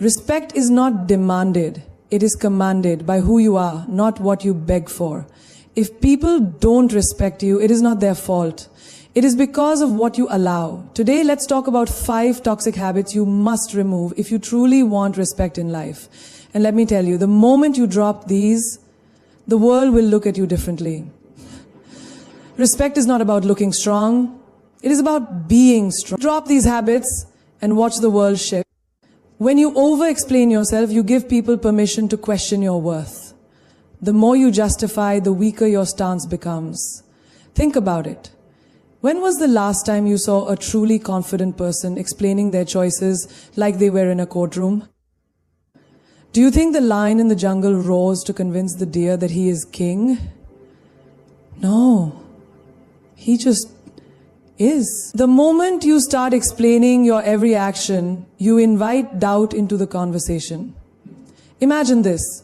Respect is not demanded, it is commanded by who you are, not what you beg for. If people don't respect you, it is not their fault. It is because of what you allow. Today, let's talk about 5 toxic habits you must remove if you truly want respect in life. And let me tell you, the moment you drop these, the world will look at you differently. Respect is not about looking strong. It is about being strong. Drop these habits and watch the world shift. When you over-explain yourself, you give people permission to question your worth. The more you justify, the weaker your stance becomes. Think about it. When was the last time you saw a truly confident person explaining their choices like they were in a courtroom? Do you think the lion in the jungle roars to convince the deer that he is king? No. He just is. The moment you start explaining your every action, you invite doubt into the conversation. Imagine this.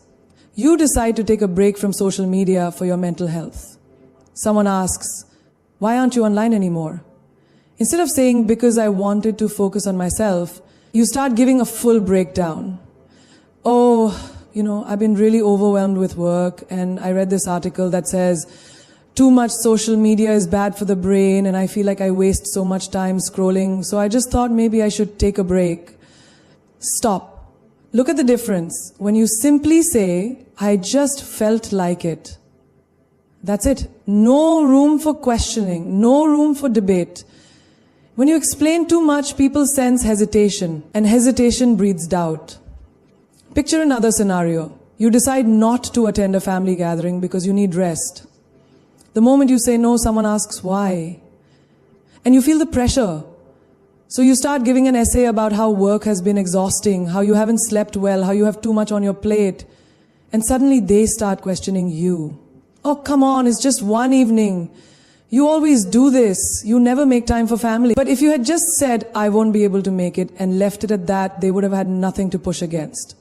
You decide to take a break from social media for your mental health. Someone asks, "Why aren't you online anymore?" Instead of saying, "Because I wanted to focus on myself," you start giving a full breakdown. "Oh, I've been really overwhelmed with work, and I read this article that says, too much social media is bad for the brain, and I feel like I waste so much time scrolling, so I just thought maybe I should take a break." Stop. Look at the difference. When you simply say, "I just felt like it," that's it. No room for questioning, no room for debate. When you explain too much, people sense hesitation, and hesitation breeds doubt. Picture another scenario. You decide not to attend a family gathering because you need rest. The moment you say no, someone asks why. And you feel the pressure. So you start giving an essay about how work has been exhausting, how you haven't slept well, how you have too much on your plate. And suddenly they start questioning you. "Oh, come on, it's just one evening. You always do this. You never make time for family." But if you had just said, "I won't be able to make it," and left it at that, they would have had nothing to push against.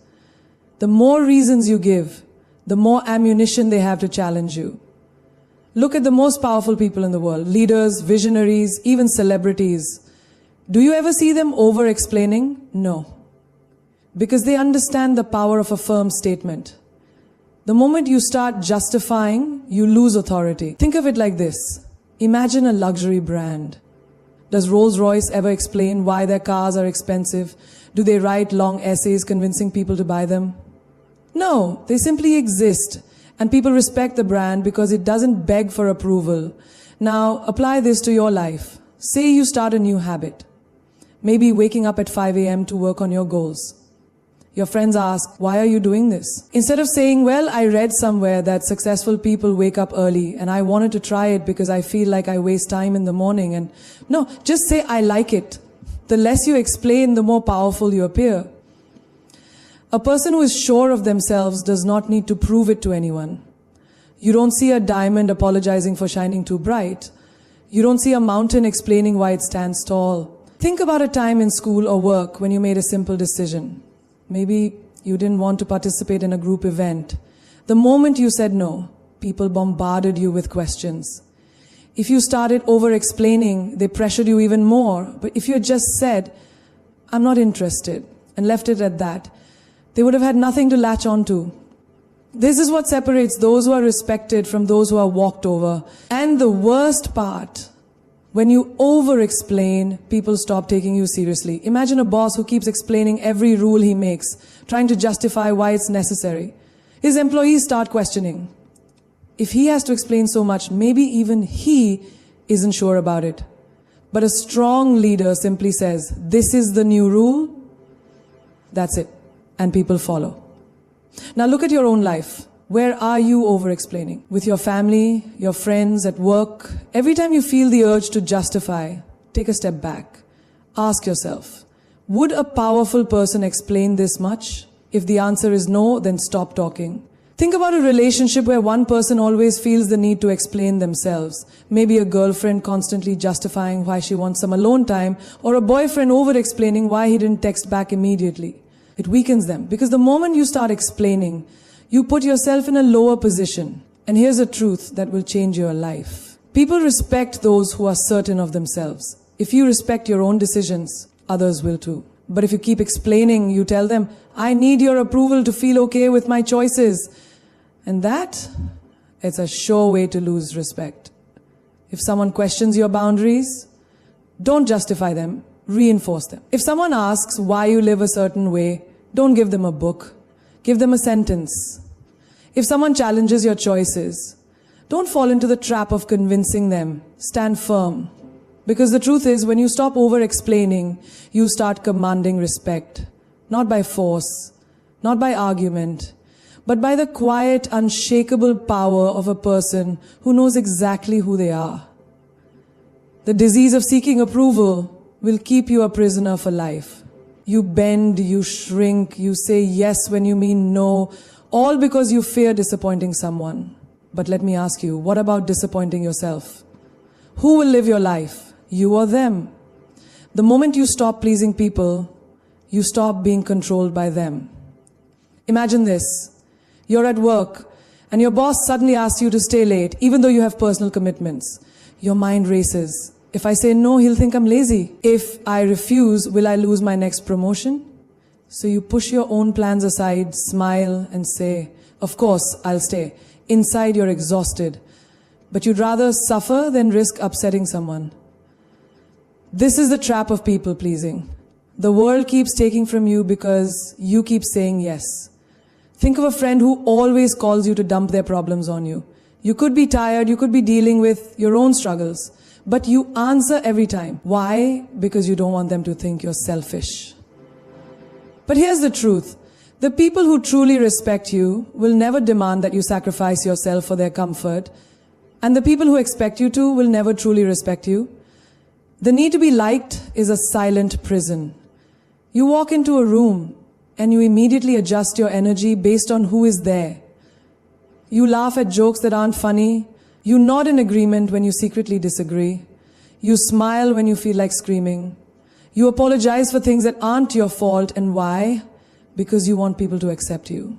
The more reasons you give, the more ammunition they have to challenge you. Look at the most powerful people in the world, leaders, visionaries, even celebrities. Do you ever see them over-explaining? No. Because they understand the power of a firm statement. The moment you start justifying, you lose authority. Think of it like this. Imagine a luxury brand. Does Rolls-Royce ever explain why their cars are expensive? Do they write long essays convincing people to buy them? No, they simply exist. And people respect the brand because it doesn't beg for approval. Now, apply this to your life. Say you start a new habit. Maybe waking up at 5 a.m. to work on your goals. Your friends ask, "Why are you doing this?" Instead of saying, "Well, I read somewhere that successful people wake up early and I wanted to try it because I feel like I waste time in the morning." And no, just say, "I like it." The less you explain, the more powerful you appear. A person who is sure of themselves does not need to prove it to anyone. You don't see a diamond apologizing for shining too bright. You don't see a mountain explaining why it stands tall. Think about a time in school or work when you made a simple decision. Maybe you didn't want to participate in a group event. The moment you said no, people bombarded you with questions. If you started over-explaining, they pressured you even more. But if you had just said, "I'm not interested," and left it at that, they would have had nothing to latch on to. This is what separates those who are respected from those who are walked over. And the worst part, when you over-explain, people stop taking you seriously. Imagine a boss who keeps explaining every rule he makes, trying to justify why it's necessary. His employees start questioning. If he has to explain so much, maybe even he isn't sure about it. But a strong leader simply says, "This is the new rule." That's it. And people follow. Now look at your own life. Where are you over-explaining? With your family, your friends, at work? Every time you feel the urge to justify, take a step back. Ask yourself, would a powerful person explain this much? If the answer is no, then stop talking. Think about a relationship where one person always feels the need to explain themselves. Maybe a girlfriend constantly justifying why she wants some alone time, or a boyfriend over-explaining why he didn't text back immediately. It weakens them, because the moment you start explaining, you put yourself in a lower position. And here's a truth that will change your life. People respect those who are certain of themselves. If you respect your own decisions, others will too. But if you keep explaining, you tell them, I need your approval to feel okay with my choices. And that, it's a sure way to lose respect. If someone questions your boundaries, don't justify them, reinforce them. If someone asks why you live a certain way, don't give them a book, give them a sentence. If someone challenges your choices, don't fall into the trap of convincing them, stand firm. Because the truth is, when you stop over-explaining, you start commanding respect. Not by force, not by argument, but by the quiet, unshakable power of a person who knows exactly who they are. The disease of seeking approval will keep you a prisoner for life. You bend, you shrink, you say yes when you mean no, all because you fear disappointing someone. But let me ask you, what about disappointing yourself? Who will live your life? You or them? The moment you stop pleasing people, you stop being controlled by them. Imagine this. You're at work and your boss suddenly asks you to stay late even though you have personal commitments. Your mind races. If I say no, he'll think I'm lazy. If I refuse, will I lose my next promotion? So you push your own plans aside, smile and say, of course, I'll stay. Inside you're exhausted. But you'd rather suffer than risk upsetting someone. This is the trap of people pleasing. The world keeps taking from you because you keep saying yes. Think of a friend who always calls you to dump their problems on you. You could be tired, you could be dealing with your own struggles, but you answer every time. Why? Because you don't want them to think you're selfish. But here's the truth. The people who truly respect you will never demand that you sacrifice yourself for their comfort, and the people who expect you to will never truly respect you. The need to be liked is a silent prison. You walk into a room and you immediately adjust your energy based on who is there. You laugh at jokes that aren't funny. You nod in agreement when you secretly disagree. You smile when you feel like screaming. You apologize for things that aren't your fault. And why? Because you want people to accept you.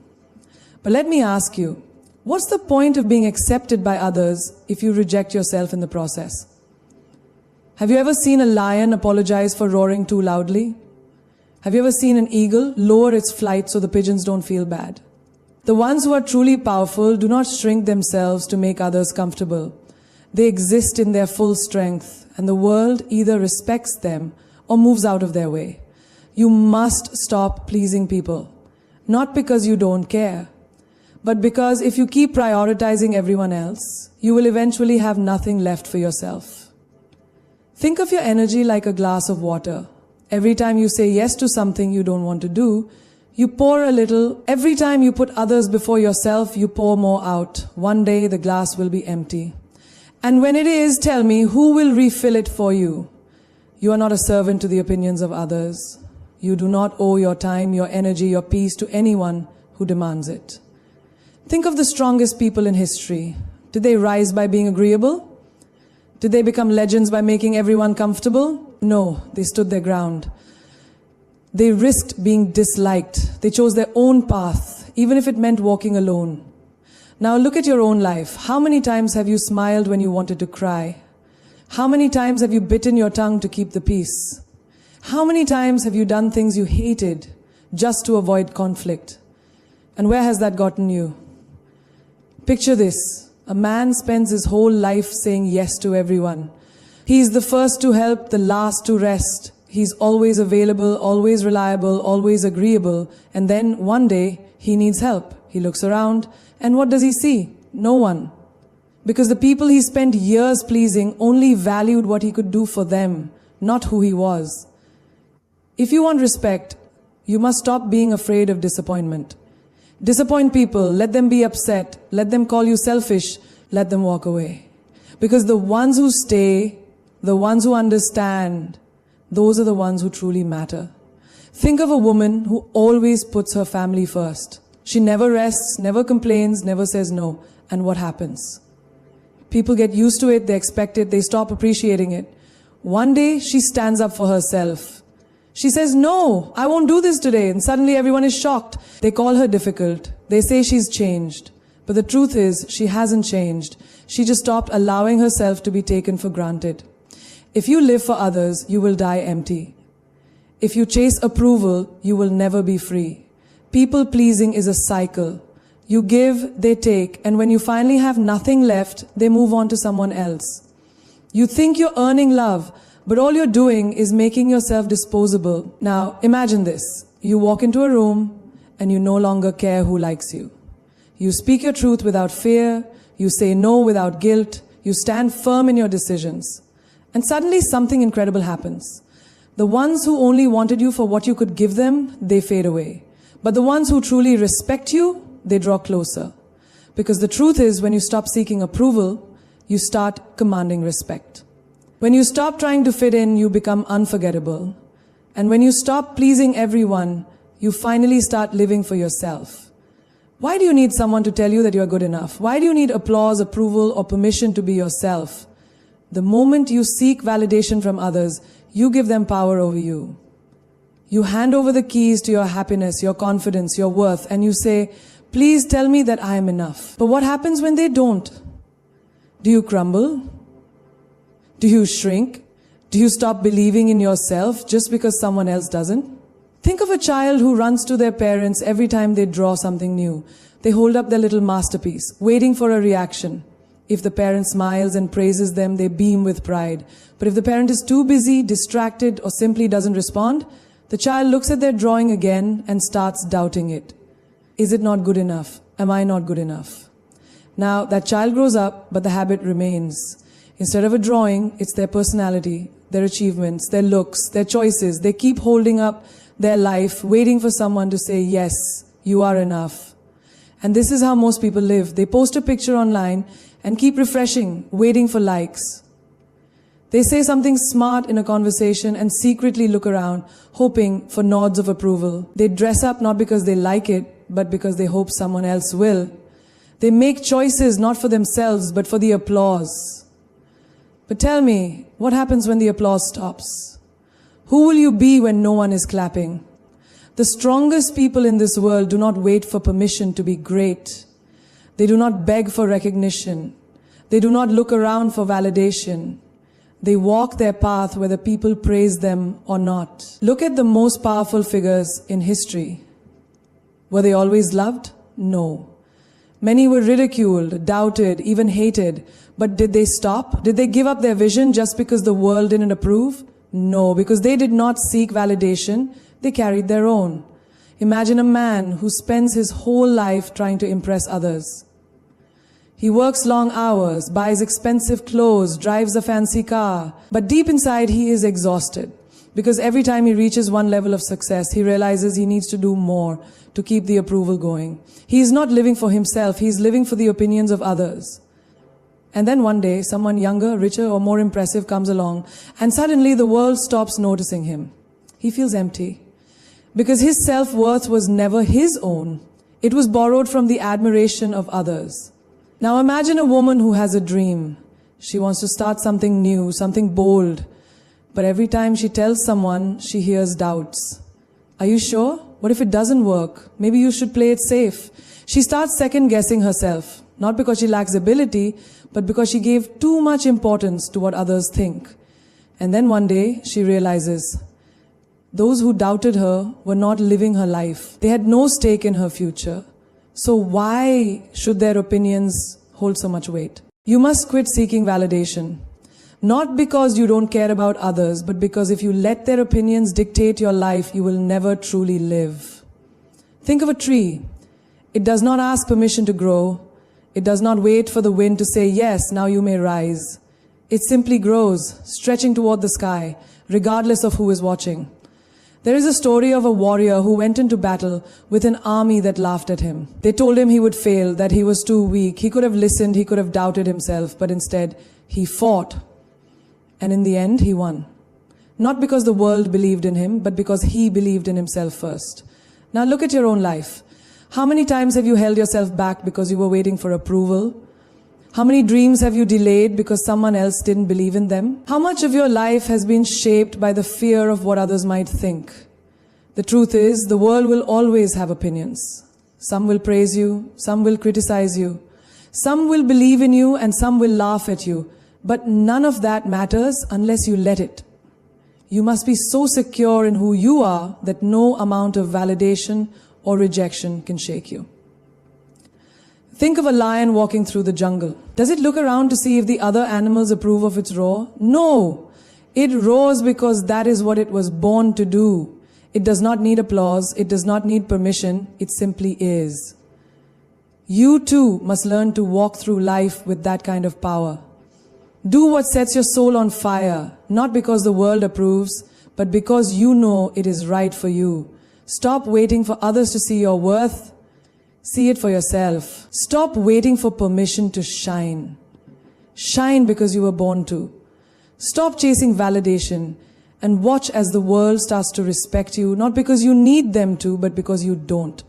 But let me ask you, what's the point of being accepted by others if you reject yourself in the process? Have you ever seen a lion apologize for roaring too loudly? Have you ever seen an eagle lower its flight so the pigeons don't feel bad? The ones who are truly powerful do not shrink themselves to make others comfortable. They exist in their full strength, and the world either respects them or moves out of their way. You must stop pleasing people, not because you don't care, but because if you keep prioritizing everyone else, you will eventually have nothing left for yourself. Think of your energy like a glass of water. Every time you say yes to something you don't want to do, you pour a little. Every time you put others before yourself, you pour more out. One day the glass will be empty. And when it is, tell me, who will refill it for you? You are not a servant to the opinions of others. You do not owe your time, your energy, your peace to anyone who demands it. Think of the strongest people in history. Did they rise by being agreeable? Did they become legends by making everyone comfortable? No, they stood their ground. They risked being disliked. They chose their own path, even if it meant walking alone. Now look at your own life. How many times have you smiled when you wanted to cry? How many times have you bitten your tongue to keep the peace? How many times have you done things you hated just to avoid conflict? And where has that gotten you? Picture this. A man spends his whole life saying yes to everyone. He's the first to help, the last to rest. He's always available, always reliable, always agreeable. And then one day, he needs help. He looks around, and what does he see? No one. Because the people he spent years pleasing only valued what he could do for them, not who he was. If you want respect, you must stop being afraid of disappointment. Disappoint people, let them be upset, let them call you selfish, let them walk away. Because the ones who stay, the ones who understand, those are the ones who truly matter. Think of a woman who always puts her family first. She never rests, never complains, never says no. And what happens? People get used to it, they expect it, they stop appreciating it. One day, she stands up for herself. She says, no, I won't do this today. And suddenly everyone is shocked. They call her difficult. They say she's changed. But the truth is, she hasn't changed. She just stopped allowing herself to be taken for granted. If you live for others, you will die empty. If you chase approval, you will never be free. People pleasing is a cycle. You give, they take, and when you finally have nothing left, they move on to someone else. You think you're earning love, but all you're doing is making yourself disposable. Now, imagine this. You walk into a room and you no longer care who likes you. You speak your truth without fear. You say no without guilt. You stand firm in your decisions. And suddenly something incredible happens. The ones who only wanted you for what you could give them, they fade away. But the ones who truly respect you, they draw closer. Because the truth is, when you stop seeking approval, you start commanding respect. When you stop trying to fit in, you become unforgettable. And when you stop pleasing everyone, you finally start living for yourself. Why do you need someone to tell you that you're good enough? Why do you need applause, approval, or permission to be yourself? The moment you seek validation from others, you give them power over you. You hand over the keys to your happiness, your confidence, your worth, and you say, please tell me that I am enough. But what happens when they don't? Do you crumble? Do you shrink? Do you stop believing in yourself just because someone else doesn't? Think of a child who runs to their parents every time they draw something new. They hold up their little masterpiece, waiting for a reaction. If the parent smiles and praises them, they beam with pride. But if the parent is too busy, distracted, or simply doesn't respond, the child looks at their drawing again and starts doubting it. Is it not good enough? Am I not good enough? Now, that child grows up, but the habit remains. Instead of a drawing, it's their personality, their achievements, their looks, their choices. They keep holding up their life, waiting for someone to say, yes, you are enough. And this is how most people live. They post a picture online and keep refreshing, waiting for likes. They say something smart in a conversation and secretly look around, hoping for nods of approval. They dress up not because they like it, but because they hope someone else will. They make choices not for themselves, but for the applause. But tell me, what happens when the applause stops? Who will you be when no one is clapping? The strongest people in this world do not wait for permission to be great. They do not beg for recognition. They do not look around for validation. They walk their path whether people praise them or not. Look at the most powerful figures in history. Were they always loved? No. Many were ridiculed, doubted, even hated. But did they stop? Did they give up their vision just because the world didn't approve? No, because they did not seek validation. They carried their own. Imagine a man who spends his whole life trying to impress others. He works long hours, buys expensive clothes, drives a fancy car. But deep inside, he is exhausted. Because every time he reaches one level of success, he realizes he needs to do more to keep the approval going. He is not living for himself, he is living for the opinions of others. And then one day, someone younger, richer, or more impressive comes along, and suddenly the world stops noticing him. He feels empty. Because his self-worth was never his own. It was borrowed from the admiration of others. Now imagine a woman who has a dream. She wants to start something new, something bold. But every time she tells someone, she hears doubts. Are you sure? What if it doesn't work? Maybe you should play it safe. She starts second-guessing herself. Not because she lacks ability, but because she gave too much importance to what others think. And then one day, she realizes, those who doubted her were not living her life. They had no stake in her future. So why should their opinions hold so much weight? You must quit seeking validation. Not because you don't care about others, but because if you let their opinions dictate your life, you will never truly live. Think of a tree. It does not ask permission to grow. It does not wait for the wind to say, yes, now you may rise. It simply grows, stretching toward the sky, regardless of who is watching. There is a story of a warrior who went into battle with an army that laughed at him. They told him he would fail, that he was too weak. He could have listened, he could have doubted himself, but instead he fought. And in the end, he won. Not because the world believed in him, but because he believed in himself first. Now look at your own life. How many times have you held yourself back because you were waiting for approval? How many dreams have you delayed because someone else didn't believe in them? How much of your life has been shaped by the fear of what others might think? The truth is, the world will always have opinions. Some will praise you, some will criticize you. Some will believe in you and some will laugh at you. But none of that matters unless you let it. You must be so secure in who you are that no amount of validation or rejection can shake you. Think of a lion walking through the jungle. Does it look around to see if the other animals approve of its roar? No! It roars because that is what it was born to do. It does not need applause. It does not need permission. It simply is. You too must learn to walk through life with that kind of power. Do what sets your soul on fire, not because the world approves, but because you know it is right for you. Stop waiting for others to see your worth. See it for yourself. Stop waiting for permission to shine. Shine because you were born to. Stop chasing validation and watch as the world starts to respect you, not because you need them to, but because you don't.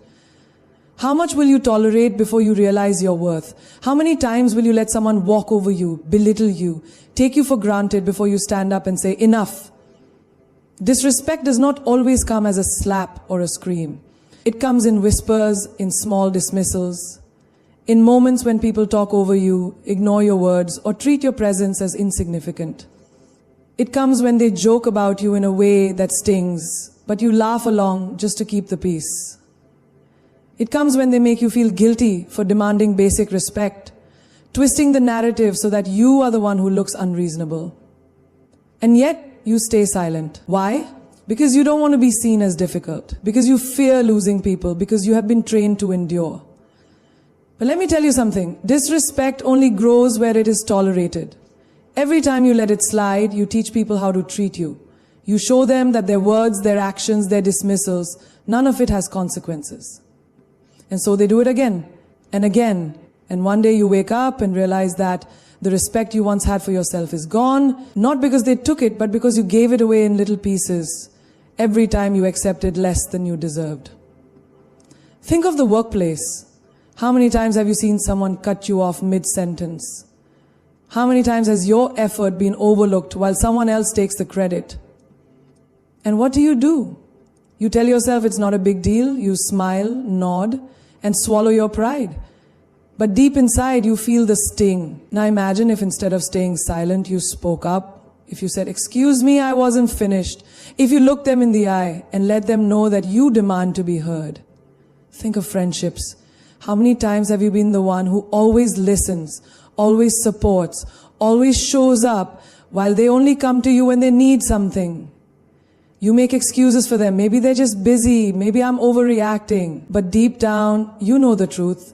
How much will you tolerate before you realize your worth? How many times will you let someone walk over you, belittle you, take you for granted before you stand up and say, enough? Disrespect does not always come as a slap or a scream. It comes in whispers, in small dismissals, in moments when people talk over you, ignore your words, or treat your presence as insignificant. It comes when they joke about you in a way that stings, but you laugh along just to keep the peace. It comes when they make you feel guilty for demanding basic respect, twisting the narrative so that you are the one who looks unreasonable. And yet, you stay silent. Why? Because you don't want to be seen as difficult, because you fear losing people, because you have been trained to endure. But let me tell you something. Disrespect only grows where it is tolerated. Every time you let it slide, you teach people how to treat you. You show them that their words, their actions, their dismissals, none of it has consequences. And so they do it again and again. And one day you wake up and realize that the respect you once had for yourself is gone, not because they took it, but because you gave it away in little pieces every time you accepted less than you deserved. Think of the workplace. How many times have you seen someone cut you off mid-sentence? How many times has your effort been overlooked while someone else takes the credit? And what do? You tell yourself it's not a big deal, you smile, nod, and swallow your pride. But deep inside, you feel the sting. Now imagine if instead of staying silent, you spoke up. If you said, "Excuse me, I wasn't finished." If you looked them in the eye and let them know that you demand to be heard. Think of friendships. How many times have you been the one who always listens, always supports, always shows up, while they only come to you when they need something? You make excuses for them. Maybe they're just busy. Maybe I'm overreacting. But deep down, you know the truth.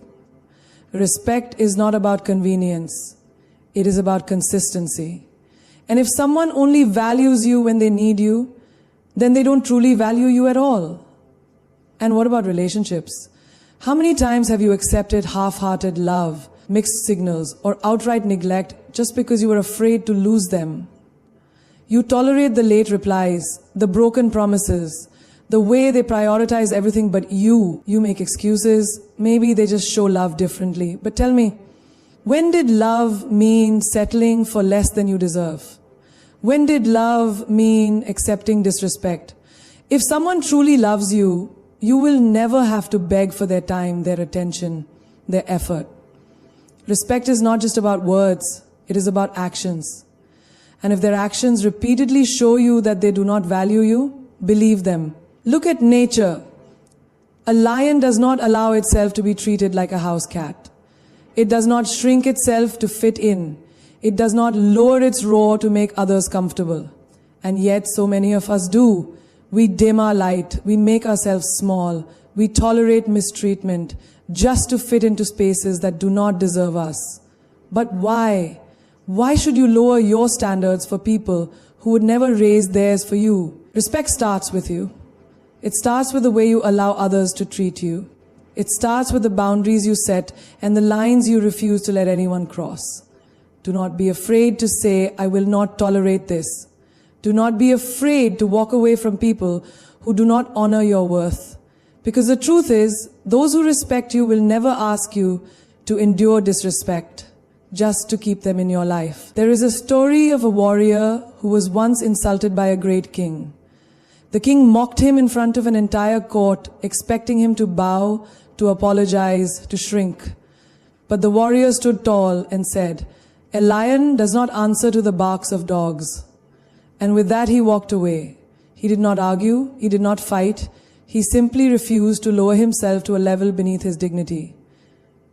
Respect is not about convenience. It is about consistency. And if someone only values you when they need you, then they don't truly value you at all. And what about relationships? How many times have you accepted half-hearted love, mixed signals, or outright neglect just because you were afraid to lose them? You tolerate the late replies, the broken promises, the way they prioritize everything but you. You make excuses. Maybe they just show love differently. But tell me, when did love mean settling for less than you deserve? When did love mean accepting disrespect? If someone truly loves you, you will never have to beg for their time, their attention, their effort. Respect is not just about words. It is about actions. And if their actions repeatedly show you that they do not value you, believe them. Look at nature. A lion does not allow itself to be treated like a house cat. It does not shrink itself to fit in. It does not lower its roar to make others comfortable. And yet so many of us do. We dim our light. We make ourselves small. We tolerate mistreatment just to fit into spaces that do not deserve us. But why? Why should you lower your standards for people who would never raise theirs for you? Respect starts with you. It starts with the way you allow others to treat you. It starts with the boundaries you set and the lines you refuse to let anyone cross. Do not be afraid to say, "I will not tolerate this." Do not be afraid to walk away from people who do not honor your worth. Because the truth is, those who respect you will never ask you to endure disrespect just to keep them in your life. There is a story of a warrior who was once insulted by a great king. The king mocked him in front of an entire court, expecting him to bow, to apologize, to shrink. But the warrior stood tall and said, "A lion does not answer to the barks of dogs. And with that he walked away. He did not argue, he did not fight, he simply refused to lower himself to a level beneath his dignity.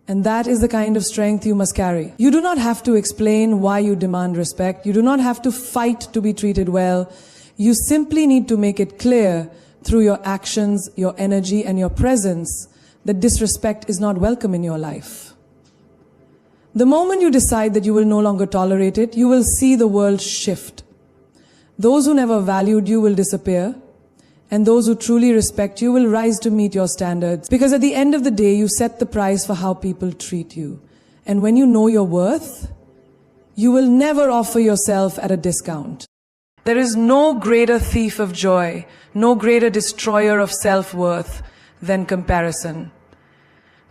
And that is the kind of strength you must carry. You do not have to explain why you demand respect. You do not have to fight to be treated well. You simply need to make it clear through your actions, your energy, and your presence that disrespect is not welcome in your life. The moment you decide that you will no longer tolerate it, you will see the world shift. Those who never valued you will disappear, and those who truly respect you will rise to meet your standards. Because at the end of the day, you set the price for how people treat you. And when you know your worth, you will never offer yourself at a discount. There is no greater thief of joy, no greater destroyer of self-worth than comparison.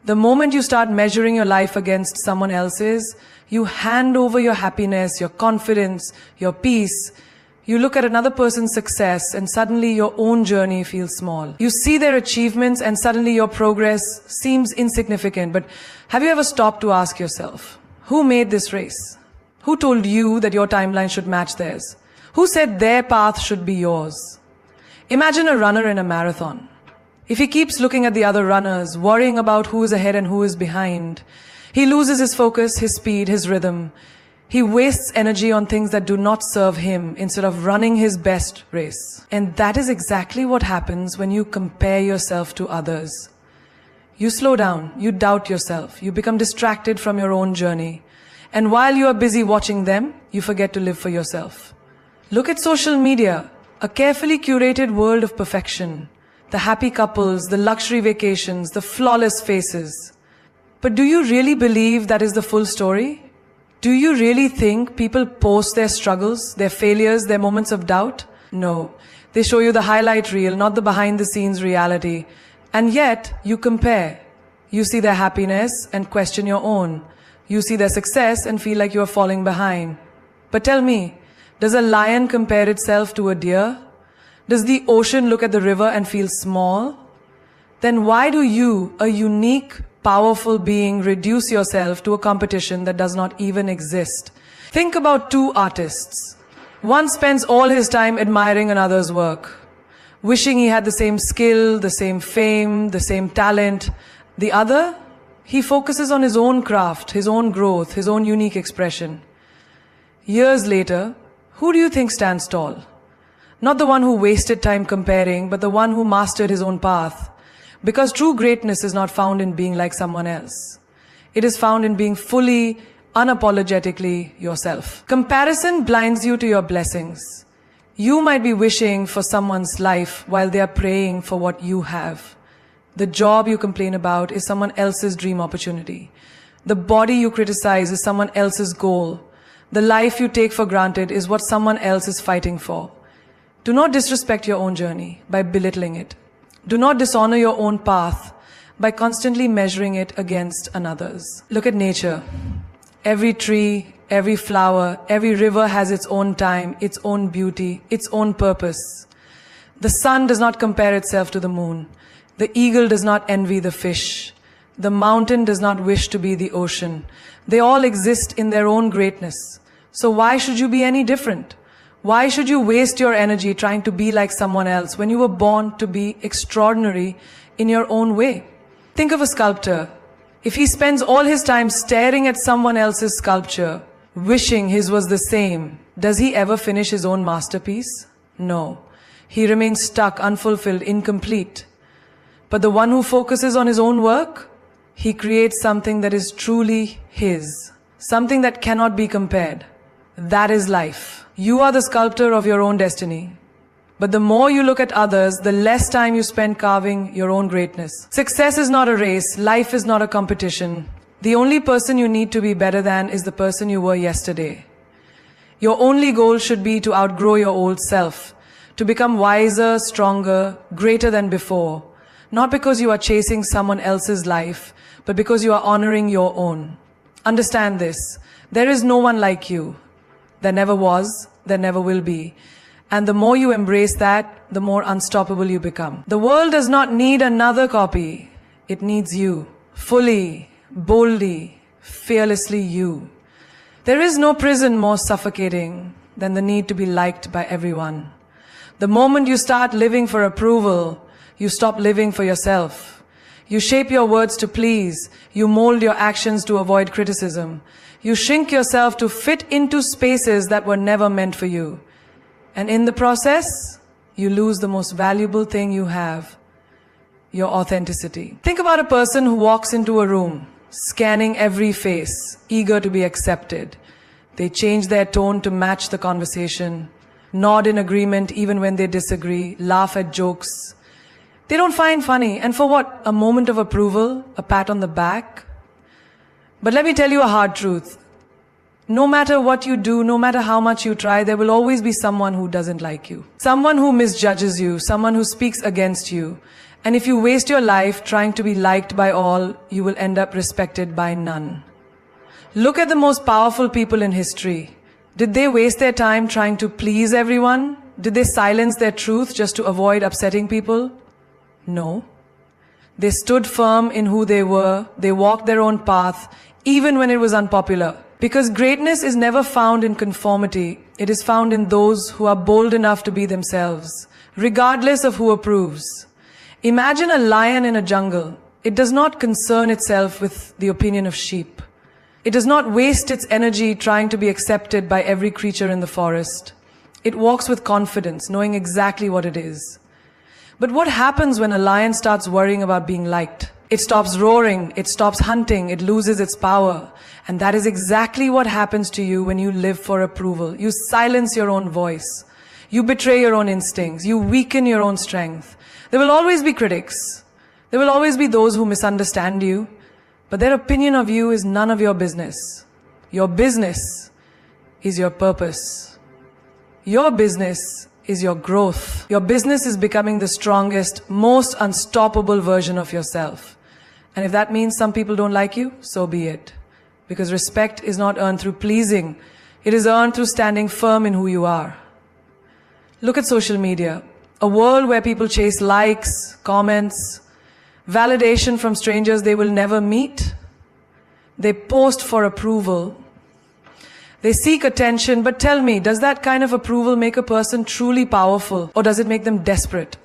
The moment you start measuring your life against someone else's, you hand over your happiness, your confidence, your peace. You look at another person's success and suddenly your own journey feels small. You see their achievements and suddenly your progress seems insignificant. But have you ever stopped to ask yourself, who made this race? Who told you that your timeline should match theirs? Who said their path should be yours? Imagine a runner in a marathon. If he keeps looking at the other runners, worrying about who is ahead and who is behind, he loses his focus, his speed, his rhythm. He wastes energy on things that do not serve him instead of running his best race. And that is exactly what happens when you compare yourself to others. You slow down, you doubt yourself, you become distracted from your own journey. And while you are busy watching them, you forget to live for yourself. Look at social media, a carefully curated world of perfection. The happy couples, the luxury vacations, the flawless faces. But do you really believe that is the full story? Do you really think people post their struggles, their failures, their moments of doubt? No. They show you the highlight reel, not the behind-the-scenes reality. And yet, you compare. You see their happiness and question your own. You see their success and feel like you are falling behind. But tell me, does a lion compare itself to a deer? Does the ocean look at the river and feel small? Then why do you, a unique, powerful being, reduce yourself to a competition that does not even exist? Think about two artists. One spends all his time admiring another's work, wishing he had the same skill, the same fame, the same talent. The other, he focuses on his own craft, his own growth, his own unique expression. Years later, who do you think stands tall? Not the one who wasted time comparing, but the one who mastered his own path. Because true greatness is not found in being like someone else. It is found in being fully, unapologetically yourself. Comparison blinds you to your blessings. You might be wishing for someone's life while they are praying for what you have. The job you complain about is someone else's dream opportunity. The body you criticize is someone else's goal. The life you take for granted is what someone else is fighting for. Do not disrespect your own journey by belittling it. Do not dishonor your own path by constantly measuring it against another's. Look at nature. Every tree, every flower, every river has its own time, its own beauty, its own purpose. The sun does not compare itself to the moon. The eagle does not envy the fish. The mountain does not wish to be the ocean. They all exist in their own greatness. So why should you be any different? Why should you waste your energy trying to be like someone else when you were born to be extraordinary in your own way? Think of a sculptor. If he spends all his time staring at someone else's sculpture, wishing his was the same, does he ever finish his own masterpiece? No. He remains stuck, unfulfilled, incomplete. But the one who focuses on his own work, he creates something that is truly his, something that cannot be compared. That is life. You are the sculptor of your own destiny. But the more you look at others, the less time you spend carving your own greatness. Success is not a race. Life is not a competition. The only person you need to be better than is the person you were yesterday. Your only goal should be to outgrow your old self, to become wiser, stronger, greater than before. Not because you are chasing someone else's life, but because you are honoring your own. Understand this. There is no one like you. There never was, there never will be. And the more you embrace that, the more unstoppable you become. The world does not need another copy. It needs you. Fully, boldly, fearlessly you. There is no prison more suffocating than the need to be liked by everyone. The moment you start living for approval, you stop living for yourself. You shape your words to please. You mold your actions to avoid criticism. You shrink yourself to fit into spaces that were never meant for you. And in the process, you lose the most valuable thing you have, your authenticity. Think about a person who walks into a room, scanning every face, eager to be accepted. They change their tone to match the conversation, nod in agreement even when they disagree, laugh at jokes they don't find funny. And for what? A moment of approval, a pat on the back? But let me tell you a hard truth. No matter what you do, no matter how much you try, there will always be someone who doesn't like you. Someone who misjudges you, someone who speaks against you. And if you waste your life trying to be liked by all, you will end up respected by none. Look at the most powerful people in history. Did they waste their time trying to please everyone? Did they silence their truth just to avoid upsetting people? No. They stood firm in who they were. They walked their own path, even when it was unpopular. Because greatness is never found in conformity. It is found in those who are bold enough to be themselves, regardless of who approves. Imagine a lion in a jungle. It does not concern itself with the opinion of sheep. It does not waste its energy trying to be accepted by every creature in the forest. It walks with confidence, knowing exactly what it is. But what happens when a lion starts worrying about being liked? It stops roaring, it stops hunting, it loses its power. And that is exactly what happens to you when you live for approval. You silence your own voice. You betray your own instincts. You weaken your own strength. There will always be critics. There will always be those who misunderstand you. But their opinion of you is none of your business. Your business is your purpose. Your business is your growth. Your business is becoming the strongest, most unstoppable version of yourself. And if that means some people don't like you, so be it. Because respect is not earned through pleasing. It is earned through standing firm in who you are. Look at social media. A world where people chase likes, comments, validation from strangers they will never meet. They post for approval. They seek attention, but tell me, does that kind of approval make a person truly powerful, or does it make them desperate?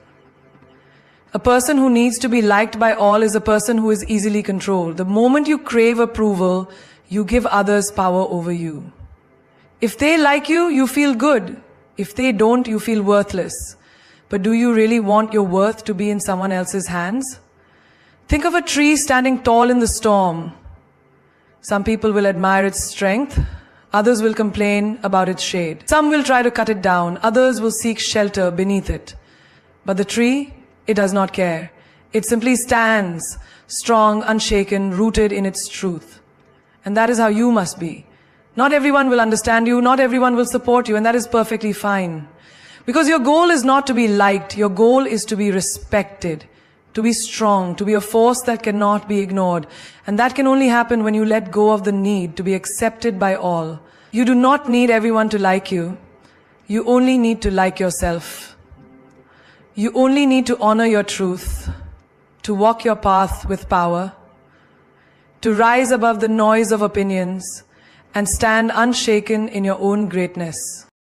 A person who needs to be liked by all is a person who is easily controlled. The moment you crave approval, you give others power over you. If they like you, you feel good. If they don't, you feel worthless. But do you really want your worth to be in someone else's hands? Think of a tree standing tall in the storm. Some people will admire its strength. Others will complain about its shade. Some will try to cut it down. Others will seek shelter beneath it. But the tree, it does not care. It simply stands, strong, unshaken, rooted in its truth. And that is how you must be. Not everyone will understand you. Not everyone will support you. And that is perfectly fine. Because your goal is not to be liked. Your goal is to be respected. To be strong, to be a force that cannot be ignored. And that can only happen when you let go of the need to be accepted by all. You do not need everyone to like you. You only need to like yourself. You only need to honor your truth, to walk your path with power, to rise above the noise of opinions, and stand unshaken in your own greatness.